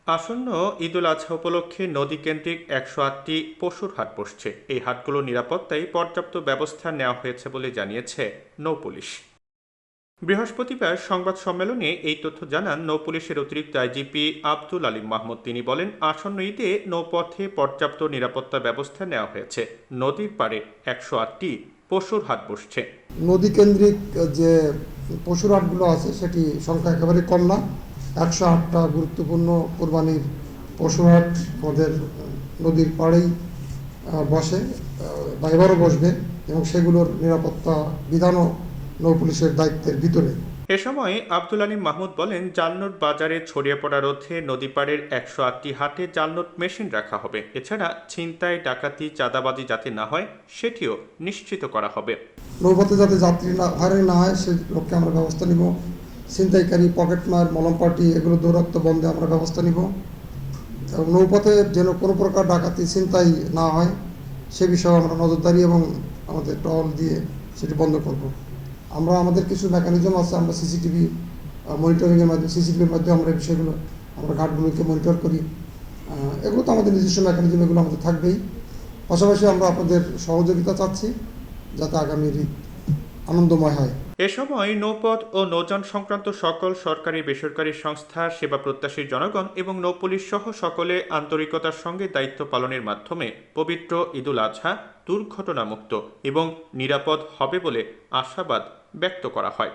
আসন্ন ঈদুল আজহা উপলক্ষে নদীকেন্দ্রিক ১০৮টি পশুর হাট বসছে। এই হাটগুলোর নিরাপত্তায় পর্যাপ্ত ব্যবস্থা নেওয়া হয়েছে বলে জানিয়েছে নৌপুলিশ। বৃহস্পতিবার সংবাদ সম্মেলনে এই তথ্য জানান নৌপুলিশের অতিরিক্ত আইজিপি আব্দুল আলিম মাহমুদ। তিনি বলেন, আসন্ন ঈদে নৌপথে পর্যাপ্ত নিরাপত্তা ব্যবস্থা নেওয়া হয়েছে। নদীর পাড়ে ১০৮টি পশুর হাট বসছে। নদী কেন্দ্রিক যে পশুর হাটগুলো আছে সেটি সংখ্যা একেবারে কম না। ১০৮টা গুরুত্বপূর্ণ কোরবানির পশুর হাট আমাদের নদীর পাড়েই বসে বা এবারও বসবে, এবং সেগুলোর নিরাপত্তা বিধানও নৌপুলিশের দায়িত্বের ভিতরে। এ সময় আব্দুল আলিম মাহমুদ বলেন, জালনোট বাজারে ছড়িয়ে পড়া রোধে নদীপাড়ের ১০৮টি হাটে জালনোট মেশিন রাখা হবে। এছাড়া ছিনতাই, ডাকাতি, চাঁদাবাজি যাতে না হয় সেটিও নিশ্চিত করা হবে। নৌপথে যাতে যাত্রী হয়রানি না হয় সে লক্ষ্যে আমরা ব্যবস্থা নিব। ছিনতাইকারী, পকেটমার, মলম পার্টি এগুলো দৌরাত্ম্য বন্ধে আমরা ব্যবস্থা নিব, এবং নৌপথে যেন কোনো প্রকার ডাকাতি, ছিনতাই না হয় সে বিষয়ে আমরা নজরদারি এবং আমাদের টহল দিয়ে সেটি বন্ধ করব। আমরা আমাদের কিছু মেকানিজম আছে, আমরা সিসিটিভি মনিটরিংয়ের মাধ্যমে, সিসিটিভির মাধ্যমে আমরা এই বিষয়গুলো, আমরা ঘাটগুলোকে মনিটর করি। এগুলো তো আমাদের নিজস্ব মেকানিজম, এগুলো আমাদের থাকবেই। পাশাপাশি আমরা আপনাদের সহযোগিতা চাচ্ছি যাতে আগামীর ঈদ আনন্দময় হয়। এ সময় নৌপথ ও নৌযান সংক্রান্ত সকল সরকারি বেসরকারি সংস্থা, সেবা প্রত্যাশী জনগণ এবং নৌপুলিশ সহ সকলে আন্তরিকতার সঙ্গে দায়িত্ব পালনের মাধ্যমে পবিত্র ঈদুল আজহা দুর্ঘটনামুক্ত এবং নিরাপদ হবে বলে আশাবাদ ব্যক্ত করা হয়।